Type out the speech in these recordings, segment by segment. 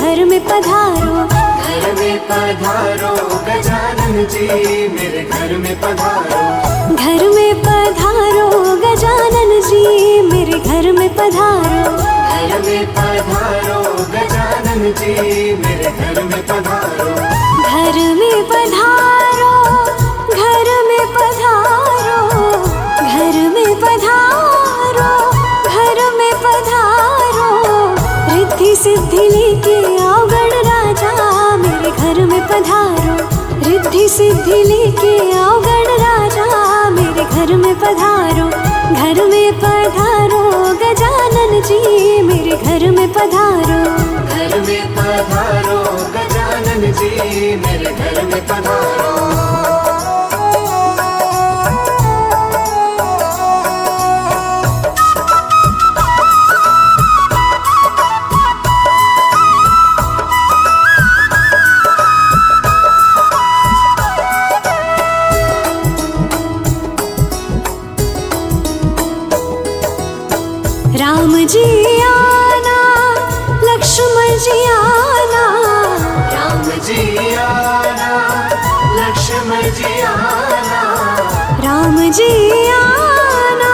घर में पधारो। घर में पधारो गजानन जी मेरे घर में पधारो। घर में पधारो गजानन जी मेरे घर में पधारो। घर में पधारो गजानन जी मेरे घर में पधारो। घर में पधारो, घर में पधारो, घर में पधारो, घर में पधारो। रिद्धि सिद्धि लेके आओ गणराजा मेरे घर में पधारो। रिद्धि सिद्धि लेके आओ गणराजा मेरे घर में पधारो। घर में पधारो गजानन जी मेरे घर में पधारो। घर में पधारो गजानन जी मेरे घर में पधारो। राम जी आना, लक्ष्मण जी आना। राम जी आना, लक्ष्मण जी आना। राम जी आना,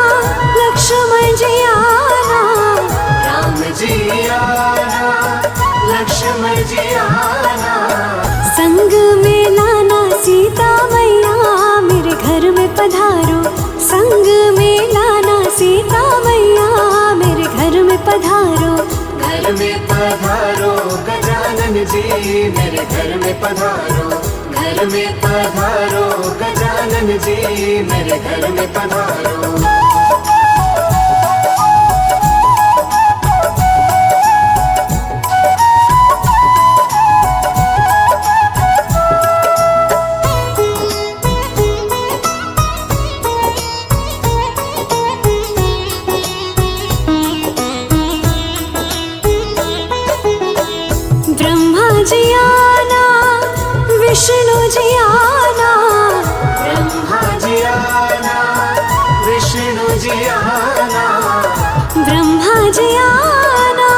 लक्ष्मण जी आना। राम जी आना, लक्ष्मण जी आना। संग में लाना सीता मैया मेरे घर में पधारो। संग में लाना सीता मैया मेरे घर में पधारो। घर में पधारो गजानन जी मेरे घर में पधारो। घर में पधारो गजानन जी मेरे घर में पधारो। ब्रह्मा जी आना, विष्णु जी आना। ब्रह्मा जी आना, विष्णु जी आना। ब्रह्मा जी आना,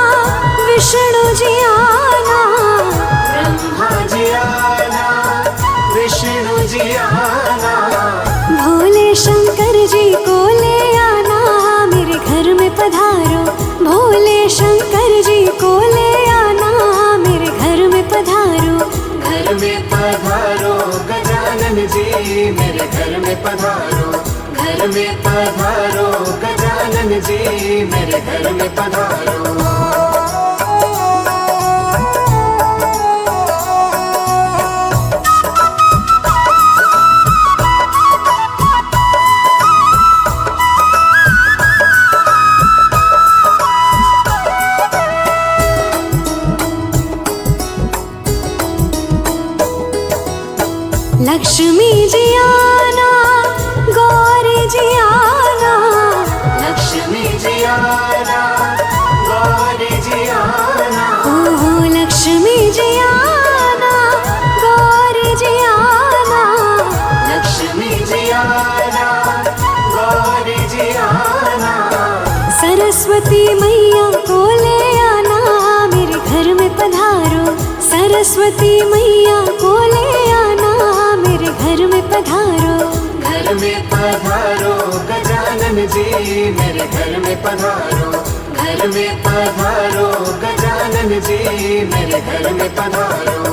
विष्णु जी आना। ब्रह्मा जी आना, विष्णु जी आना। भोले शंकर जी को ले आना मेरे घर में पधारो। भोले शंकर जी को ले आना मेरे घर में पधारो। घर में पधारो गजानन जी मेरे घर में पधारो। घर में पधारो गजानन जी मेरे घर में पधारो। लक्ष्मी जी आना, गौरी जी आना। लक्ष्मी जी आना, गौरी जी आना। ओहो लक्ष्मी जी आना, गौरी जी आना। लक्ष्मी जी आना, गौरी जी आना। सरस्वती मैया को ले आना मेरे घर में पधारो। सरस्वती मैया को ले आना मेरे घर में पधारो। घर में पधारो गजानन जी मेरे घर में पधारो। घर में पधारो गजानन जी मेरे घर में पधारो।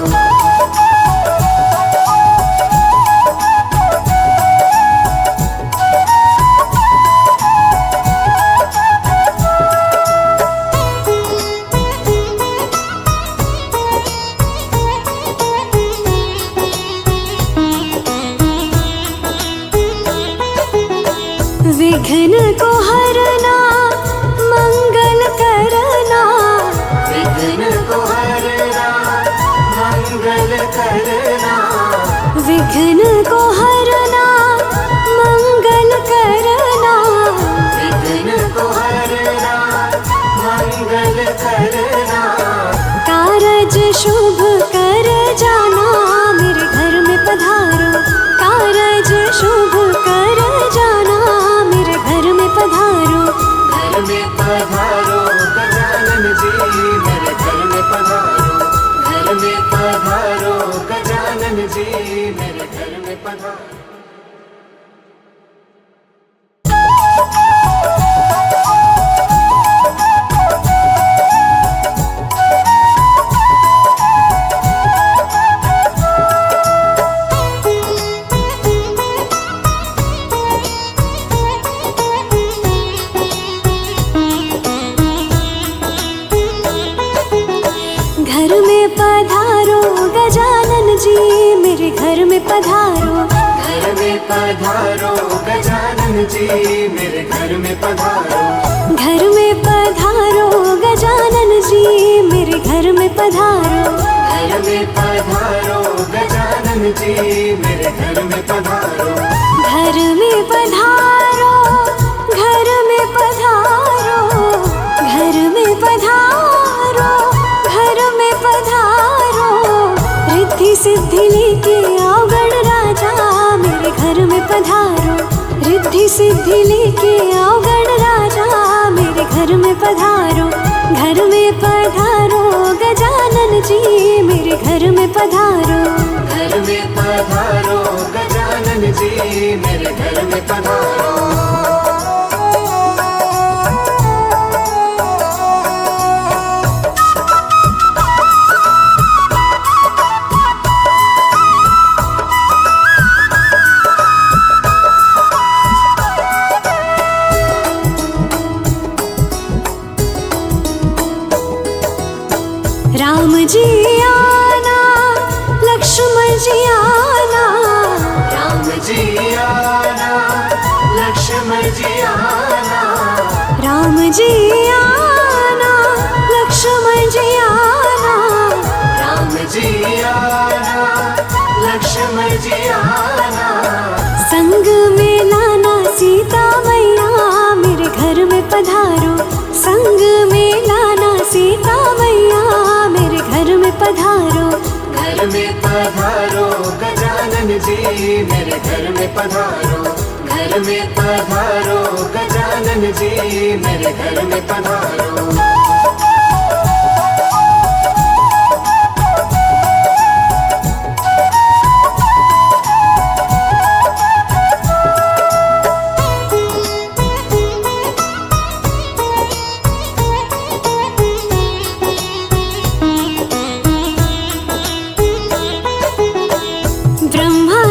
विघ्न को हरना, मंगल करना। विघ्न को हरना, मंगल करना। विघ्न को हरना, मंगल करना। विघ्न को हरना, मंगल करना। कारज शुभ कर जाना मेरे घर में पधारो। कारज शुभ कर जाना मेरे घर में पधारो। घर में पधारो गजानन जी मेरे घर में पधारो। मेरे घर में पधारो। घर में पधारो गजानन जी, मेरे घर में पधारो। घर में पधारो गजानन जी, मेरे घर में पधारो। घर में पधारो गजानन जी, मेरे घर में पधारो। घर में पधारो गजानन जी, मेरे घर में पधारो। घर में पधारो, घर में पधारो, घर में पधारो, घर में पधारो। रिद्धि सिद्धि लेके आओ गण राजा, मेरे घर में पधारो। रिद्धि सिद्धि लेके आओ गण राजा, मेरे घर में पधारो। घर में पधारो गजानन जी, मेरे घर में पधारो। घर में पधारो गजानन जी, मेरे घर में पधारो। राम जी आना, लक्ष्मण जी आना। राम जी आना, लक्ष्मण जी आना। राम जी आना, लक्ष्मण जी आना। राम जी आना, लक्ष्मण जी आना। संग में लाना सीता मैया, मेरे घर में पधारो। संग में लाना सीता मैया, मेरे घर में पधारो। घर में पधारो गजानन जी, मेरे घर में पधारो। घर में पधारो गजानन जी, मेरे घर में पधारो।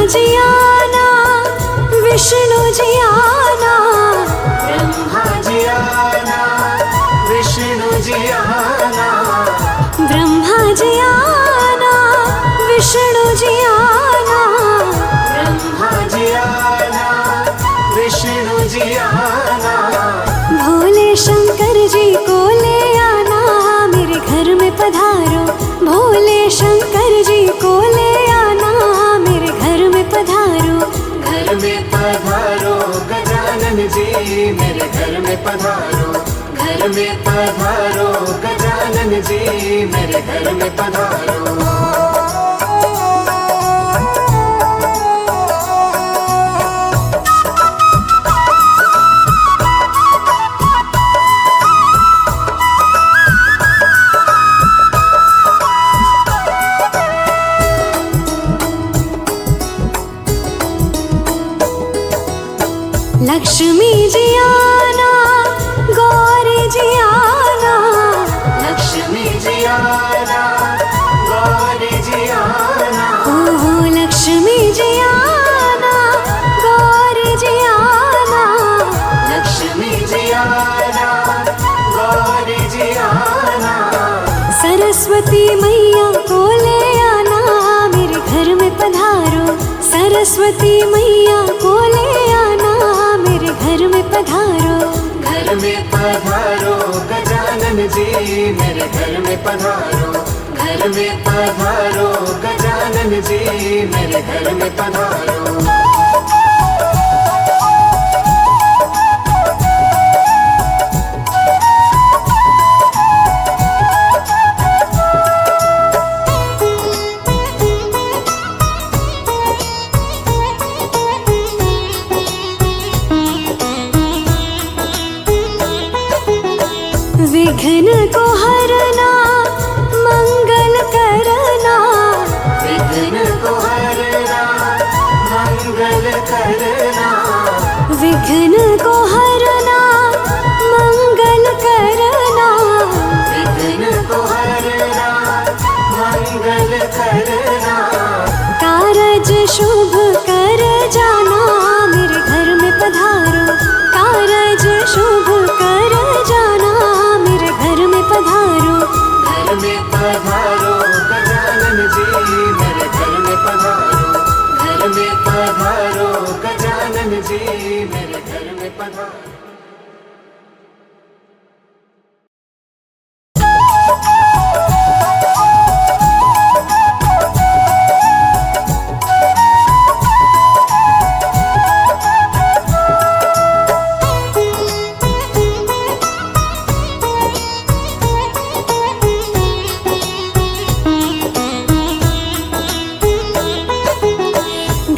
जी आना, विष्णु जी आना। ब्रह्मा जी आना, विष्णु जी आना। ब्रह्मा जी आना, विष्णु जी आना। ब्रह्मा जी आना, विष्णु जी आना। भोले शंकर जी को ले आना, मेरे घर में पधारो। भोले शंकर जी को ले आना, मेरे घर में पधारो। घर में पधारो गजानन जी, मेरे घर में पधारो। घर में पधारो गजानन जी, मेरे घर में पधारो। लक्ष्मी जी आना, गौरी जी आना। लक्ष्मी जी आना, गौरी जी आना। ओहो लक्ष्मी जी आना, गौरी जी आना। लक्ष्मी जी आना, गौरी जी आना। सरस्वती मैया को ले आना, मेरे घर में पधारो। सरस्वती मैया को ले आना, मेरे घर में पधारो। घर में पधारो गजानन जी, मेरे घर में पधारो। घर में पधारो गजानन जी, मेरे घर में पधारो। विघ्न को हरना, मंगल करना। विघ्न को हरना, विघ्न को हरना मंगल करना, विघ्न को हरना मंगल करना, कारज शुभ कर जाना मेरे घर में पधारो, कारज शुभ कर जाना मेरे घर में पधारो। घर में पधारो गजानन जी मेरे घर में पधारो, घर में पधारो गजानन जी मेरे घर में पधारो।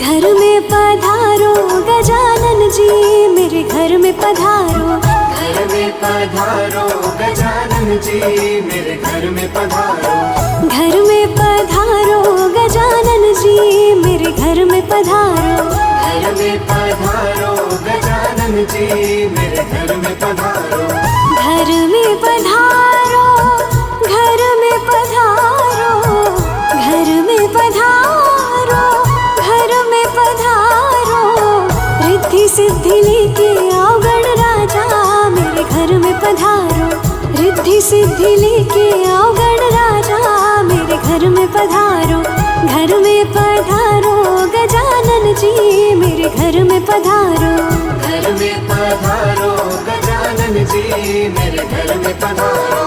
घर में पधारो गजानन जी मेरे घर में पधारो, घर में पधारो गजानन जी मेरे घर में पधारो, घर में पधारो गजानन जी मेरे घर में पधारो, घर में पधारो गजानन जी मेरे घर में पधारो, घर में पधारो, घर में पधारो, घर में पधारो, घर में पधारो, रिद्धि सिद्धि लेके आओ गण राजा मेरे घर में पधारो, रिद्धि सिद्धि लेके आओ गण राजा मेरे घर में पधारो, घर में पधारो गजानन जी मेरे घर में पधारो, घर में पधारो गजानन जी मेरे घर में पधारो।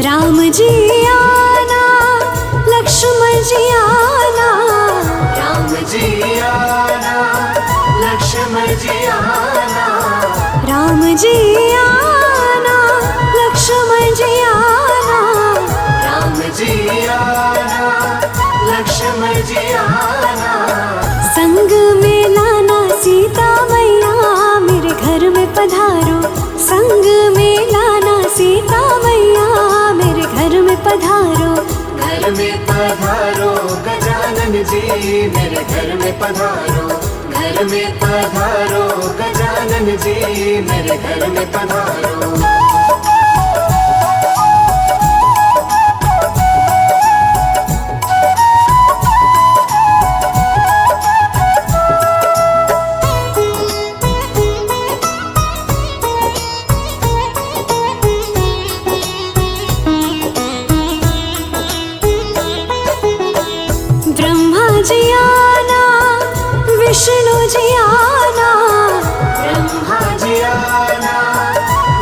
राम जी आना लक्ष्मण जी आना, राम जी आना लक्ष्मण जी आना, राम जी आना लक्ष्मण जी आना, राम जी आना लक्ष्मण जी आना, संग में लाना सीता मैया मेरे घर में पधारो, संग में लाना सीता मैया मेरे घर में पधारो, घर में पधारो गजानन जी मेरे घर में पधारो, घर में पधारो गजानन जी मेरे घर में पधारो। ब्रह्मा जी आना विष्णु जी आना, ब्रह्मा जी आना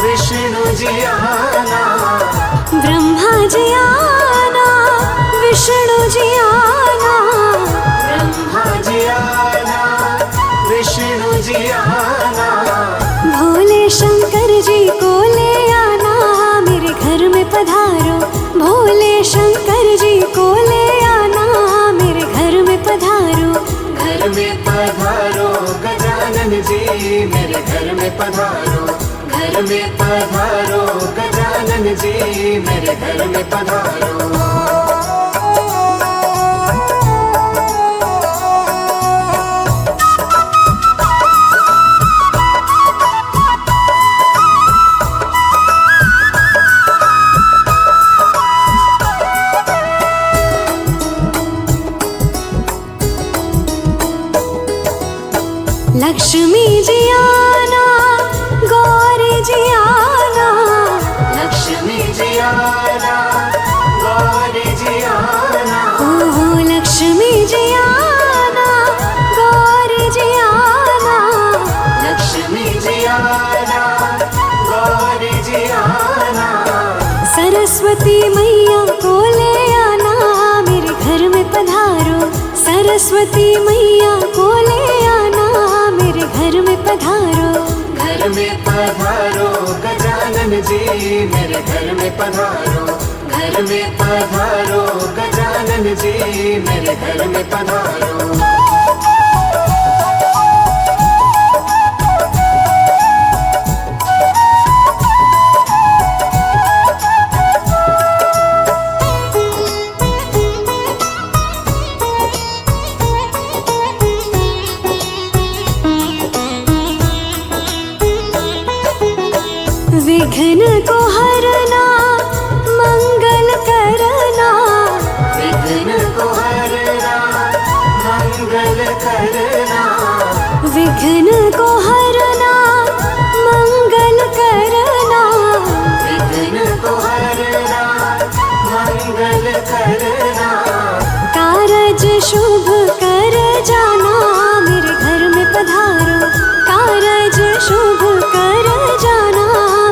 विष्णु जी आना, ब्रह्मा जी आना विष्णु जी आना, ब्रह्मा जी आना विष्णु जी आना, भोले शंकर जी को ले आना मेरे घर में पधारो, भोले शंकर जी को ले आना मेरे घर में पधारो, घर में पधारो गजानन जी मेरे घर में पधारो, घर में पधारो गजानन जी मेरे घर में पधारो। लक्ष्मी जी आना गौरी जी आना, लक्ष्मी जी आना गौरी जी आना, ओहो लक्ष्मी जी आना गौरी जी आना, लक्ष्मी जी आना गौरी जी आना, सरस्वती मैया को ले आना मेरे घर में पधारो, सरस्वती मैया को ले आना मेरे घर में पधारो, घर में पधारो गजानन जी मेरे घर में पधारो, घर में पधारो गजानन जी मेरे घर में पधारो। विघ्न को हरना मंगल करना, विघ्न को हरना मंगल करना, विघ्न को हरना मंगल करना, विघ्न को हरना मंगल करना। कारज शुभ कर जाना मेरे घर में पधारो, कारज शुभ कर जाना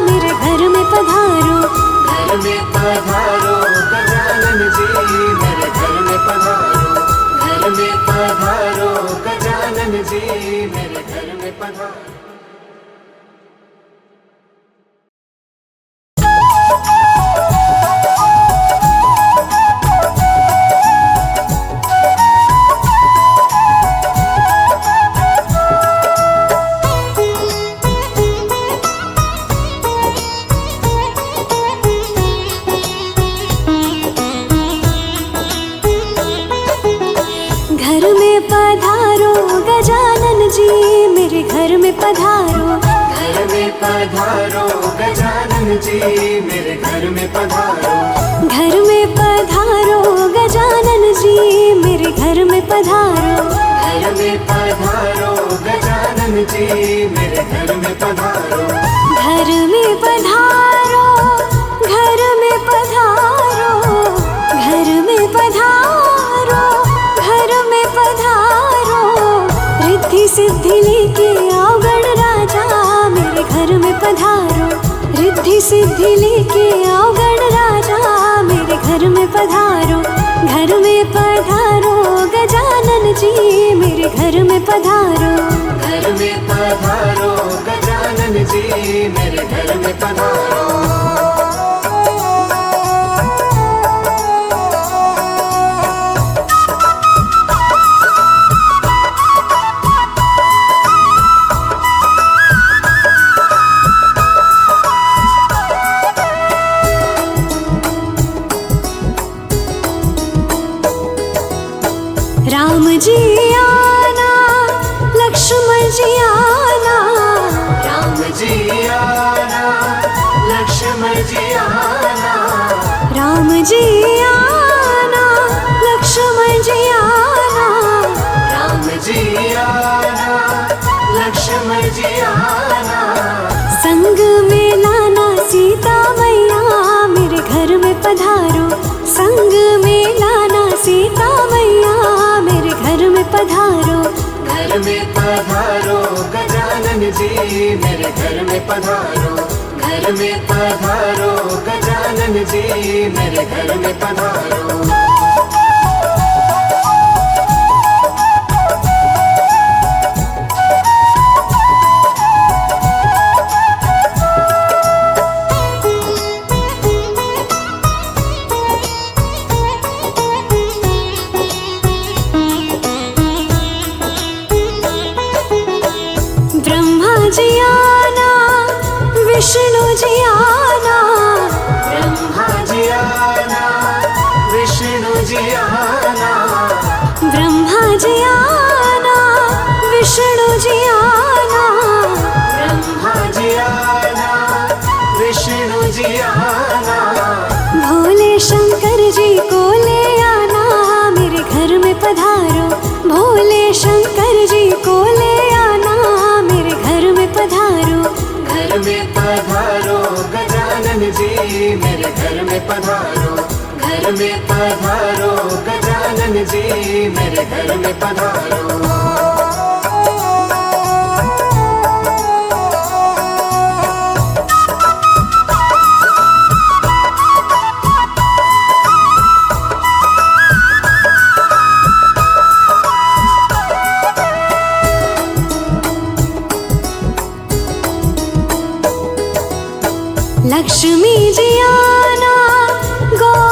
मेरे घर में पधारो। घर में पधारो गजानन जी मेरे घर में पधारो, घर में पधारो गजानन जी मेरे घर में पधारो। घर में पधारो गजानन जी मेरे घर में पधारो, घर में पधारो गजानन जी मेरे घर में पधारो, घर में पधारो गजानन जी मेरे घर में पधारो, घर में पधारो गजानन जी मेरे घर में पधारो। घर में पधारो, घर में पधारो, घर में पधारो, घर में पधारो। रिद्धि सिद्धि लेके आओ गणराजा मेरे घर में पधारो, रिद्धि सिद्धि लेके आओ गणराजा मेरे घर में पधारो। घर में पधारो गजानन जी मेरे घर में पधारो, घर में पधारो गजानन जी मेरे घर में पधारो। राम जी आना लक्ष्मण जी आना, राम जी आना लक्ष्मण जी आना, राम जी आना लक्ष्मण जी आना, राम जी आना लक्ष्मण जी आना। संग में लाना सीता मैया मेरे घर में पधारो, संग में लाना सीता मैया मेरे घर में पधारो। घर में पधारो गजानन जी मेरे घर में पधारो, घर में पधारो गजानन जी मेरे घर में पधारो। ब्रह्मा जी आना विष्णु जी आना, ब्रह्मा जी आना विष्णु जी आना, ब्रह्मा जी आना विष्णु जी आना, ब्रह्मा जी आना विष्णु जी आना। भोले शंकर जी को ले आना मेरे घर में पधारो, भोले शंकर जी को ले आना मेरे घर में पधारो। घर में पधारो गजानन जी मेरे घर में पधारो, घर में पधारो गजानन जी मेरे घर में पधारो। लक्ष्मी जी आना गौ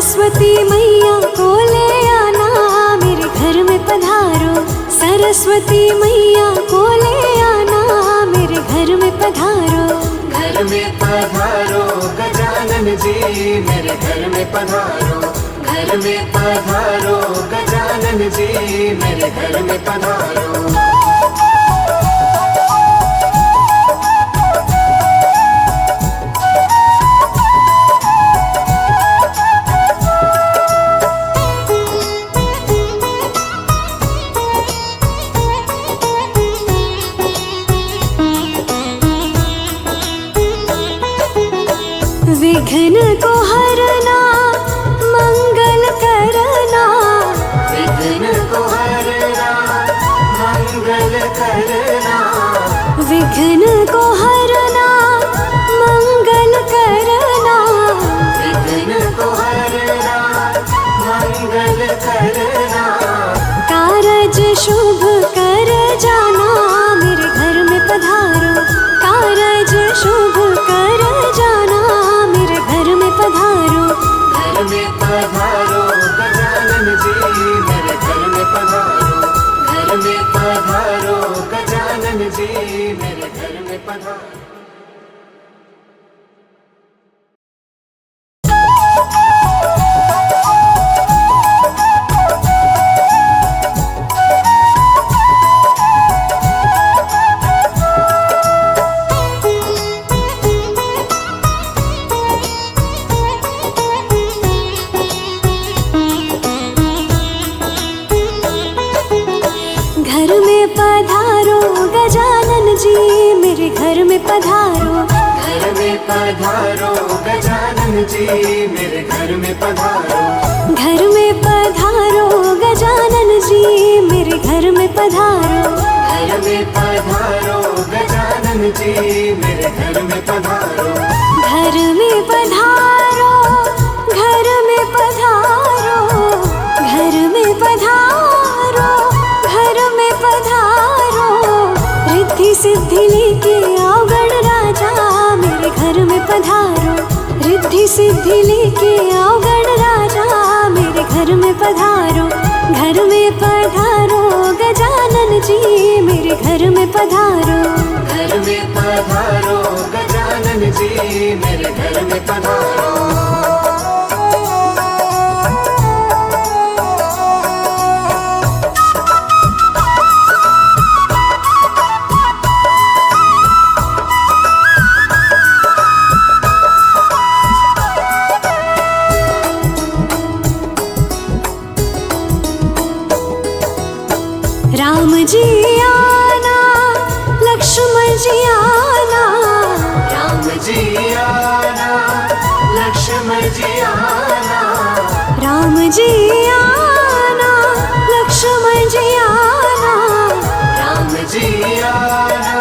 सरस्वती मैया को ले आना मेरे घर में पधारो। सरस्वती मैया को ले आना मेरे घर में पधारो। घर में पधारो गजानन जी मेरे घर में पधारो। घर में पधारो गजानन जी मेरे घर में पधारो। विघ्न को हरना मंगल करना। विघ्न को हरना मंगल करना। विघ्न को हरना मंगल करना। विघ्न को हरना मंगल करना। कारज शुभ कर जाना मेरे घर में पधारो। कारज शुभ कर जाना मेरे घर में पधारो। घर में पधारो गजानन जी मेरे घर में पधारो। घर में पधारो गजानन जी मेरे घर में पधारो। घर में पधारो गजानन जी मेरे घर में पधारो। घर में पधारो गजानन जी मेरे घर में पधारो। घर में पधारो गजानन जी मेरे घर में पधारो। घर में पधारो गजानन जी मेरे घर में पधारो। घर में पधारो। घर में पधारो। घर में पधारो। घर में पधारो। रिद्धि सिद्धि लेके आओ गणराजा मेरे घर में पधारो। रिद्धि सिद्धि लेके आओ गणराजा मेरे घर में पधारो। घर में पधारो गजानन जी मेरे घर में पधारो। घर में पधारो गजानन जी मेरे घर में पधारो। राम जी आना लक्ष्मण जी आना। राम जी आना लक्ष्मण जी आना। राम जी आना लक्ष्मण जी आना। राम जी आना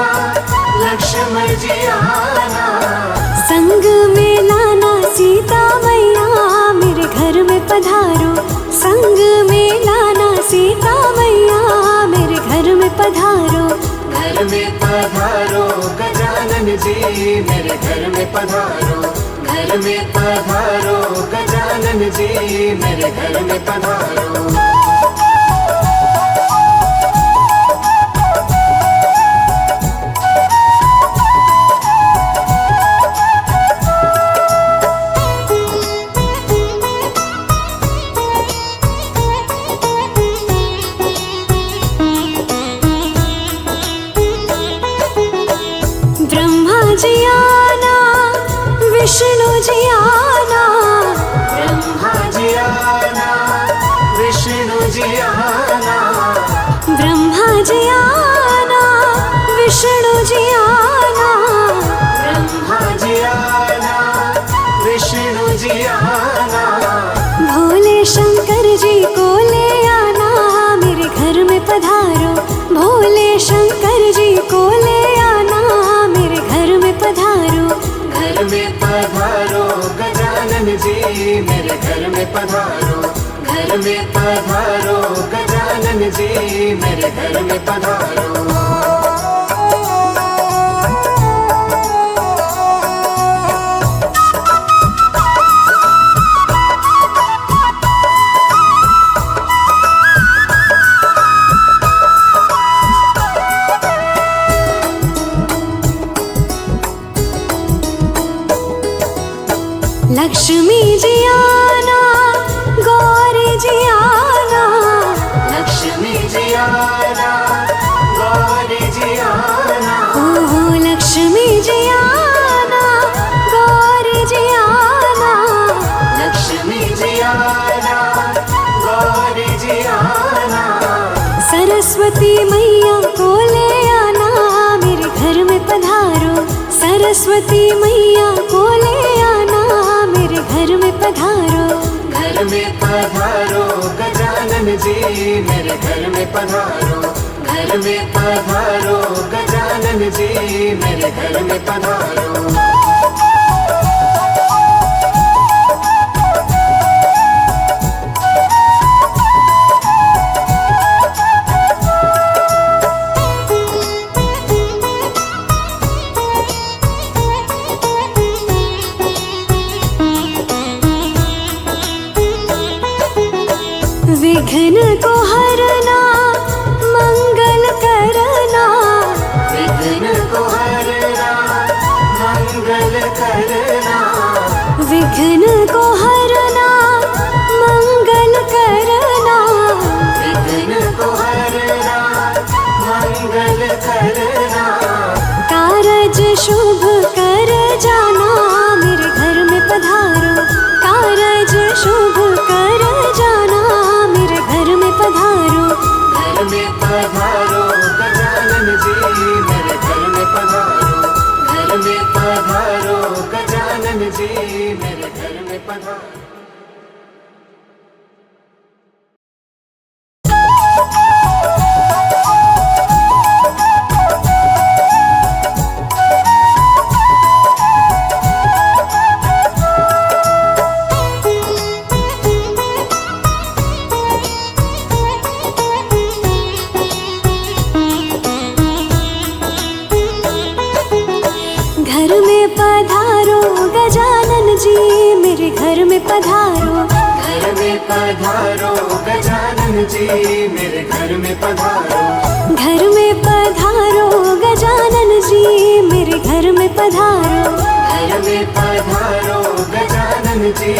लक्ष्मण जी आना। संग में लाना सीता मैया मेरे घर में पधारो। संग में लाना सीता मैया मेरे घर में पधारो। घर में पधारो गजानन जी मेरे घर में पधारो। घर में पधारो गजानन जी मेरे घर में पधारो। ब्रह्मा जी आना विष्णु जी आना। ब्रह्मा जी आना विष्णु जी आना। ब्रह्मा जी आना विष्णु जी आना। ब्रह्मा जी आना विष्णु जी आना। भोले शंकर जी को ले आना मेरे घर में पधारो। भोले शंकर जी को ले आना मेरे घर में पधारो। घर में पधारो गजानन जी मेरे घर में पधारो। घर में पधारो गजानन जी मेरे घर में पधारो। लक्ष्मी जी आना, गौरी जी आना, लक्ष्मी जी आना, गौरी जी आना, ओहो लक्ष्मी जी आना, गौरी जी आना, लक्ष्मी जी आना, गौरी जी आना। सरस्वती मैया को ले आना, मेरे घर में पधारो। सरस्वती मैया को ले आना, मेरे घर में पधारो। घर में पधारो गजानन जी, मेरे घर में पधारो। घर में पधारो गजानन जी, मेरे घर में पधारो। विघ्न को हरना, मंगल करना, विघ्न को हरना, मंगल करना, विघ्न को हरना, मंगल करना, विघ्न को हरना, मंगल करना। कारज शुभ कर जाना, मेरे घर में पधारो। कारज शुभ कर जाना, मेरे घर में पधारो। घर में पधारो गजानन जी, मेरे घर में पधारो। घर में पधारो गजानन जी, मेरे घर में पधारो। घर में पधारो गजानन जी, मेरे घर में पधारो। घर में पधारो गजानन जी, मेरे घर में पधारो। घर में पधारो गजानन जी, मेरे घर में पधारो। घर में पधारो गजानन जी,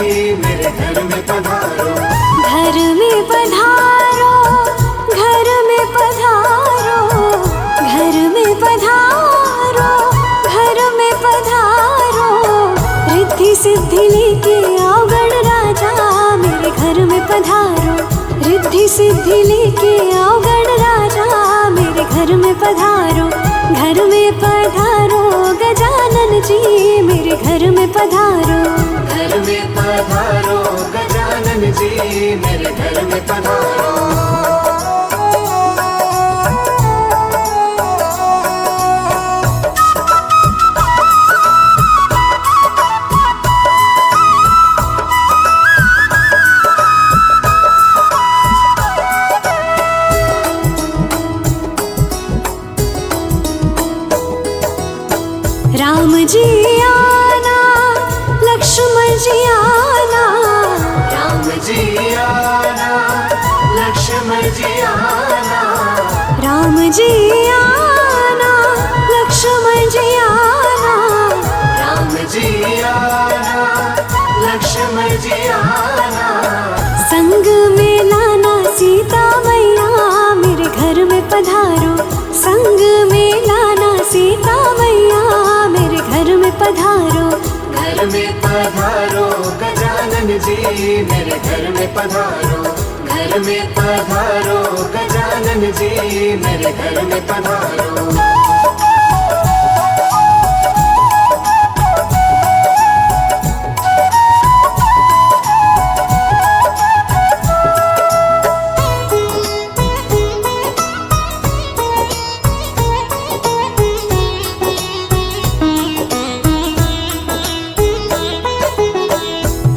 मेरे घर में पधारो। घर में पधारो, घर में पधारो, घर में पधारो, घर में पधारो। रिद्धि सिद्धि लेके आओ गणराजा, मेरे घर में पधारो। रिद्धि सिद्धि लेके आओ गणराजा, मेरे घर में पधारो। घर में पधारो गजानन जी, मेरे घर में पधारो। घर में पधारो गजानन जी, मेरे घर में पधारो। राम जी आना, लक्ष्मण जी आना, राम जी आना, लक्ष्मण जी आना, राम जी आना, लक्ष्मण जी आना, राम जी आना, लक्ष्मण जी आना। संग में लाना सीता मैया, मेरे घर में पधारो। संग में लाना सीता मैया, मेरे घर में पधारो। घर में पधारो गजानन जी, मेरे घर में पधारो। घर में पधारो गजानन जी, मेरे घर में पधारो।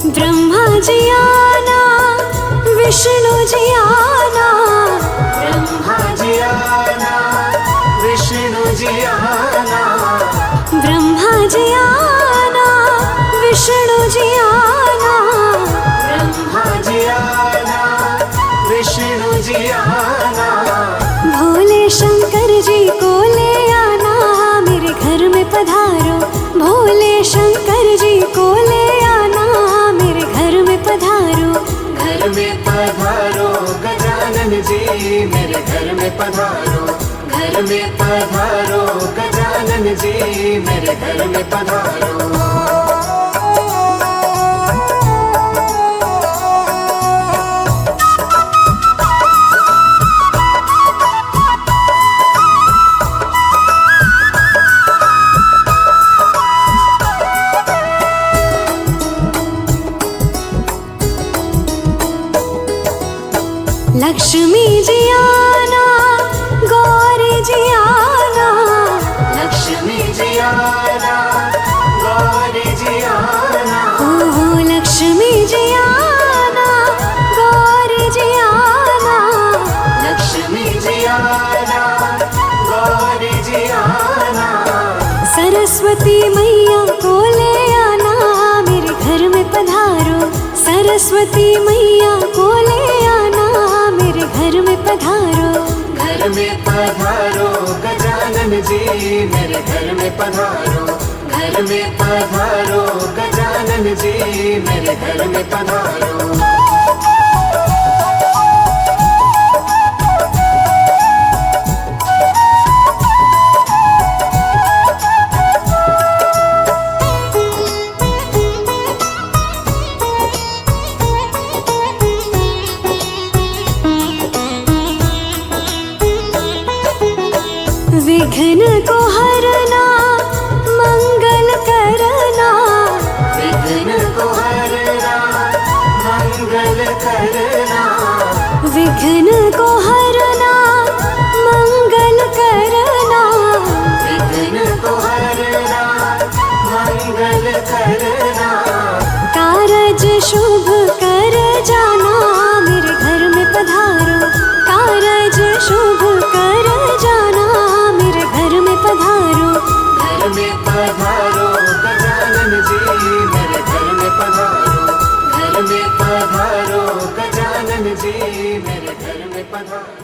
ब्रह्मा जी आना, विष्णु जी आना, ब्रह्मा जी आना, विष्णु जी आना, ब्रह्मा जी आना, विष्णु जी आना, ब्रह्मा जी आना, विष्णु जी आना। भोले शंकर जी को ले आना, मेरे घर में पधारो। भोले शंकर जी को ले आना, में पधारो गजानन जी, मेरे घर में पधारो। लक्ष्मी जी आना, गौरी जी आना, लक्ष्मी जी आना, गौरी जी आना, ओहो लक्ष्मी जी आना, गौरी जी आना, लक्ष्मी जी आना, गौरी जी आना। सरस्वती मैया को ले आना, मेरे घर में पधारो। सरस्वती मैया को ले आना, मेरे घर में पधारो। घर में पधारो गजानन जी, मेरे घर में पधारो। घर में पधारो गजानन जी, मेरे घर में पधारो। विघ्न को हरना, मंगल करना, विघ्न को हरना, मंगल करना, विघ्न को हरना, मंगल करना, विघ्न को हरना, मंगल करना। कारज शुभ कर जाना, मेरे घर में पधारो। कारज शुभ कर जाना, मेरे घर में पधारो। घर में पधारो गजानन जी, मेरे घर में पधारो। घर में पधारो गजानन जी, मेरे घर में पधारो।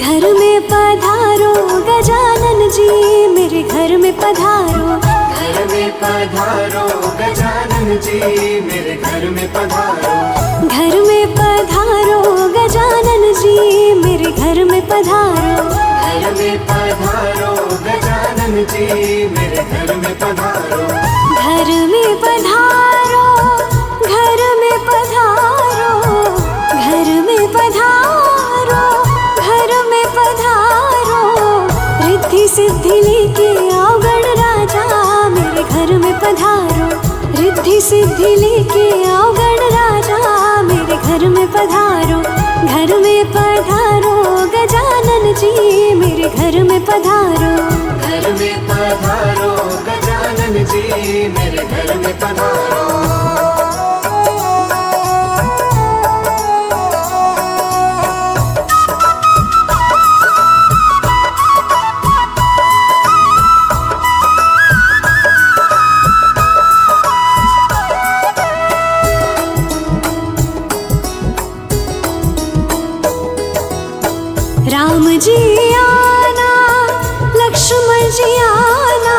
घर में पधारो गजानन जी, मेरे घर में पधारो। घर में पधारो गजानन जी, मेरे घर में पधारो। घर में पधारो गजानन जी, मेरे घर में पधारो। घर में पधारो गजानन जी, मेरे घर में पधारो। घर में पधारो, घर में पधारो, घर में पधारो, घर में पधारो। रिद्धि सिद्धि लेके आओ गण राजा, मेरे घर में पधारो। रिद्धि सिद्धि लेके आओ गण राजा, मेरे घर में पधारो। घर में पधारो गजानन जी, मेरे घर में पधारो। घर में पधारो गजानन जी, मेरे घर में पधारो। राम जी आना, लक्ष्मण जी आना,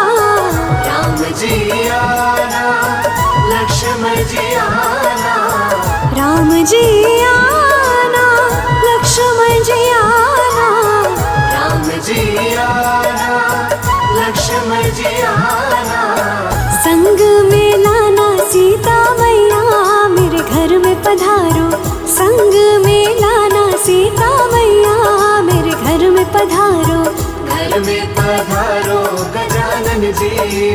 राम जी आना, लक्ष्मण जी आना, राम जी आना, लक्ष्मण जी आना, राम जी आना, लक्ष्मण जी आना। संग में लाना सीता मैया, मेरे घर में पधारो। संग में लाना सीता मैया, मेरे घर में पधारो। घर में पधारो गजानन जी,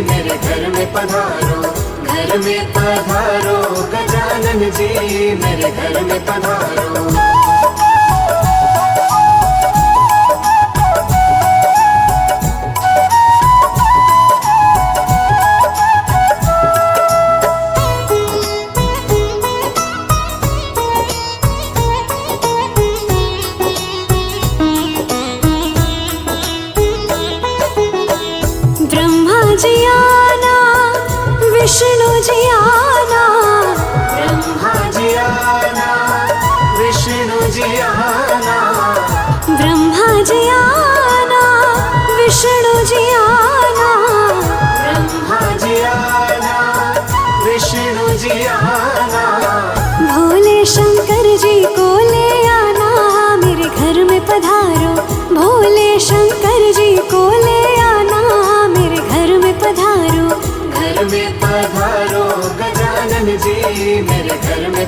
मेरे घर में पधारो। घर में पधारो गजानन जी, मेरे घर में पधारो। ब्रह्मा जी आना, विष्णु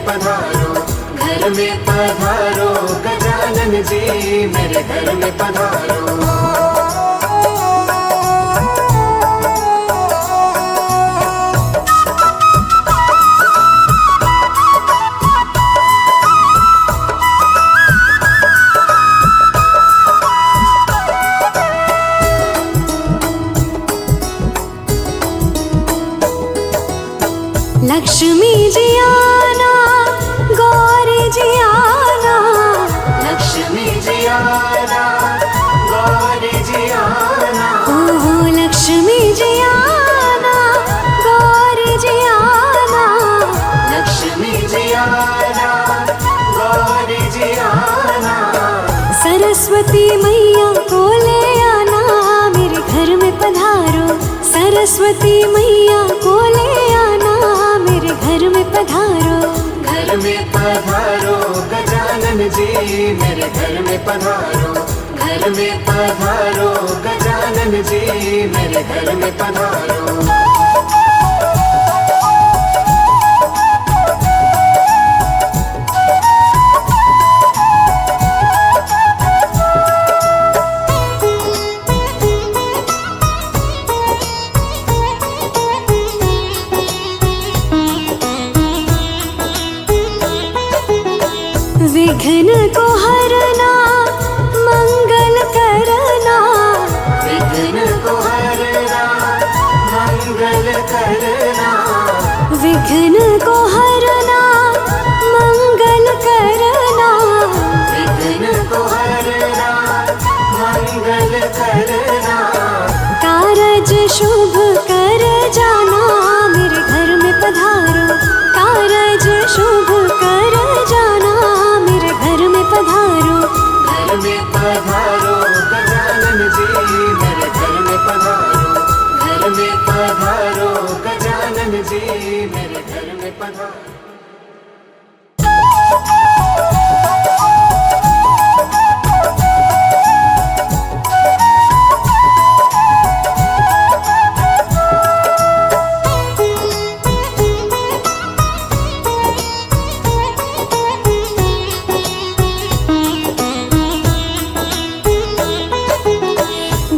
पधारो, घर में पधारो गजानन जी मेरे घर में पधारो। लक्ष्मी जी आना, गौरी जी आना, लक्ष्मी जी आना, गौरी जी आना, ओहो लक्ष्मी जी आना, गौरी जी आना, लक्ष्मी जी आना, गौरी जी आना। सरस्वती मैया को ले आना, मेरे घर में पधारो, सरस्वती मैया को ले आना, मेरे घर में पधारो, घर में पधारो गजानन जी मेरे घर में पधारो, घर में पधारो गजानन जी मेरे घर में पधारो। विघ्न को हरना, मंगल करना, विघ्न को हरना, मंगल करना, विघ्न को हरना, मंगल करना, विघ्न को हरना, मंगल करना। कारज शुभ कर जाना, मेरे घर में पधारो, कारज शुभ कर जाना, मेरे घर में पधारो, घर में पधारो गजानन जी मेरे घर में पधारो, घर में पधारो गजानन जी मेरे घर में पधारो।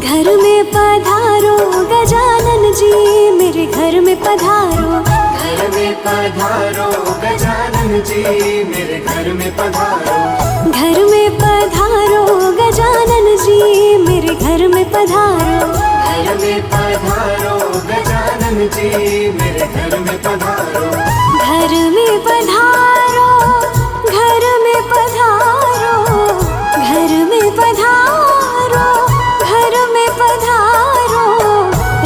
घर में पधारो गजानन जी मेरे घर में पधारो, घर में पधारो गजानन जी मेरे घर में पधारो, घर में पधारो गजानन जी मेरे घर में पधारो, घर में पधारो गजानन जी मेरे घर में पधारो, घर में पधारो, घर में पधारो, घर में पधारो, घर में पधारो,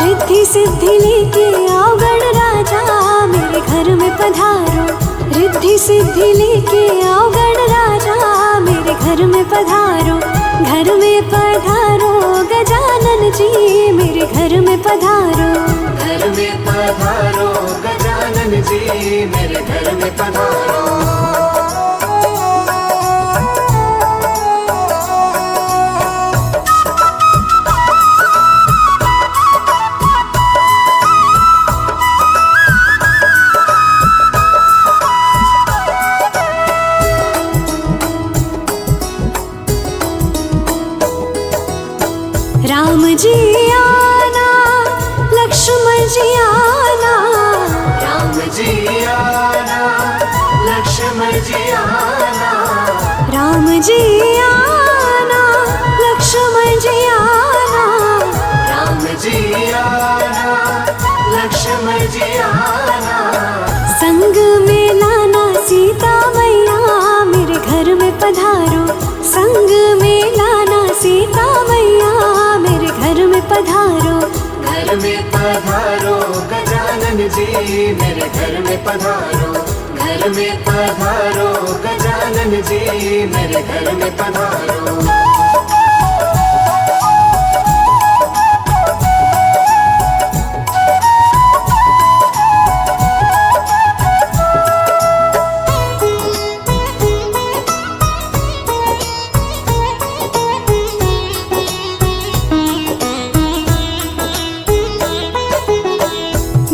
रिद्धि सिद्धि लेके आओ गण राजा मेरे घर में पधारो, रिद्धि सिद्धि लेके आओ गण राजा मेरे घर में पधारो, घर में पधारो गजानन जी मेरे घर में पधारो, घर में पधारो गजानन जी मेरे घर में पधारो। राम जी आना, लक्ष्मण जी आना, राम जी आना, लक्ष्मण जी आना, राम जी आना, लक्ष्मण जी आना, राम जी आना, लक्ष्मण जी आना। संग में लाना सीता मैया मेरे घर में पधारो, संग में लाना सीता मैया मेरे घर में पधारो, घर में पधारो गजानन जी मेरे घर में पधारो, घर में पधारो गजानन जी मेरे घर में पधारो।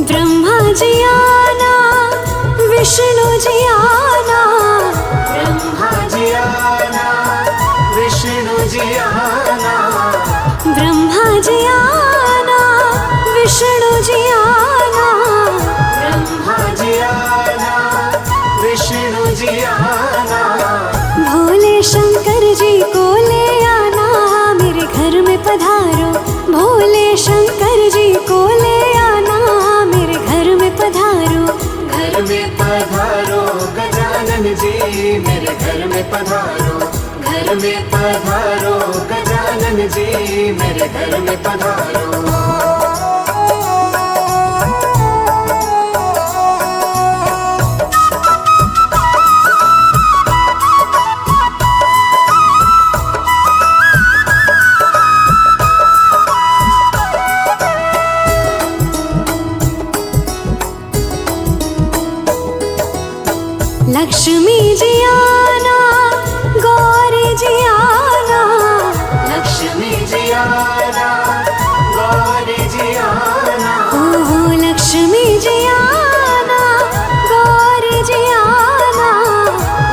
ब्रह्मा जी आना, विष्णु जी आना, जी को ले आना, मेरे घर में पधारो। भोले शंकर जी को ले आना, मेरे घर में पधारो। घर में पधारो गजानन जी, मेरे घर में पधारो। घर में पधारो गजानन जी, मेरे घर में पधारो। लक्ष्मी जी आना, गौरी जी आना। लक्ष्मी जी आना, गौरी जी आना। ओहो लक्ष्मी जी आना, गौरी जी आना।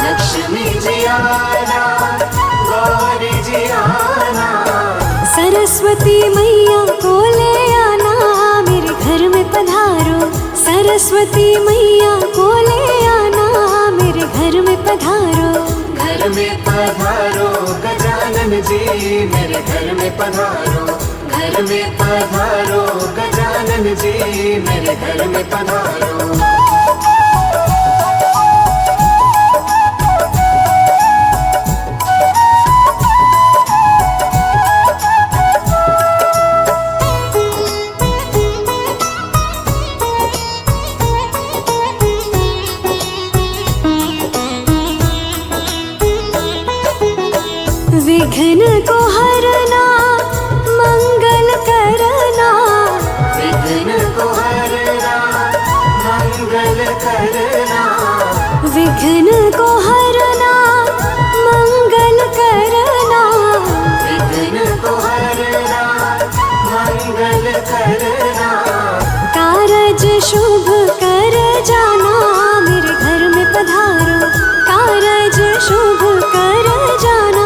लक्ष्मी जी आना, गौरी जी आना। सरस्वती मैया को ले आना, मेरे घर में पधारो। सरस्वती मैया को ले आना, मेरे घर में पधारो। घर में पधारो गजानन जी, मेरे घर में पधारो। घर में पधारो गजानन जी, मेरे घर में पधारो। विघ्न को हरना, मंगल करना। विघ्न को हरना, मंगल करना। विघ्न को हरना, मंगल करना। विघ्न को हरना, मंगल करना। कारज शुभ कर जाना, मेरे घर में पधारो। कारज शुभ कर जाना,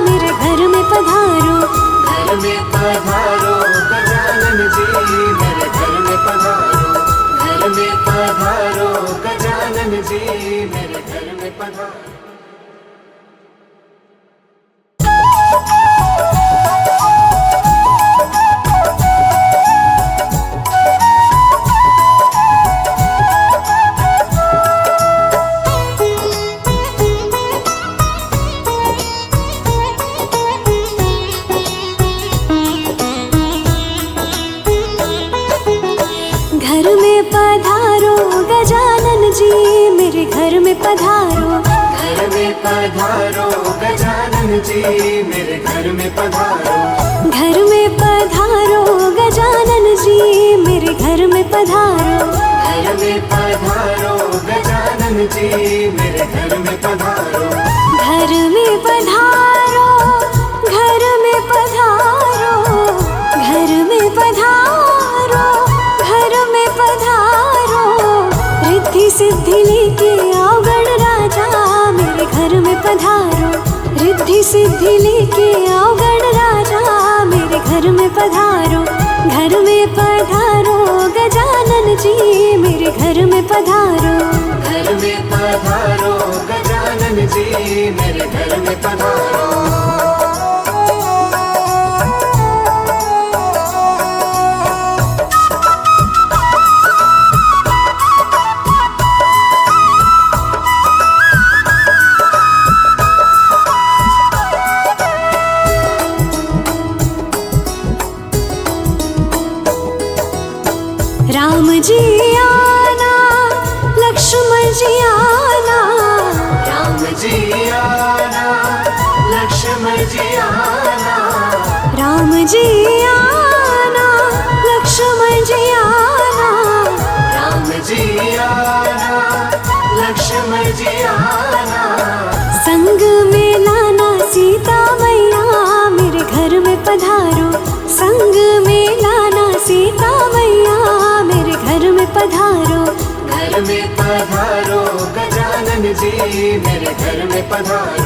मेरे घर में पधारो। घर में पधारो गजानन जी, मेरे घर में पधारो। घर में पधारो गजानन जी, मेरे घर में पधारो। घर में पधारो गजानन जी, मेरे घर में पधारो। घर में पधारो गजानन जी, मेरे घर में पधारो। घर में पधारो गजानन जी, मेरे घर में पधारो। घर में पधारो गजानन जी, मेरे घर में पधारो। घर में पधारो, घर में पधारो। घर में पधारो, घर में पधारो। रिद्धि सिद्धि लेके आओ गणराजा, मेरे घर में पधारो। रिद्धि सिद्धि लेके आओ गणराजा, मेरे घर में पधारो। घर में पधारो गजानन जी, मेरे घर में पधारो। घर में पधारो गजानन जी, मेरे घर में पधारो। राम जी आना, लक्ष्मण जी आना। राम जी आना, लक्ष्मण जी आना। राम जी आना, लक्ष्मण जी आना। राम जी आना, लक्ष्मण जी आना। संग में लाना सीता मैया, मेरे घर में पधारो। संग में लाना सीता मैया, मेरे घर में पधारो। घर में पधारो गजानन जी, मेरे घर में पधारो।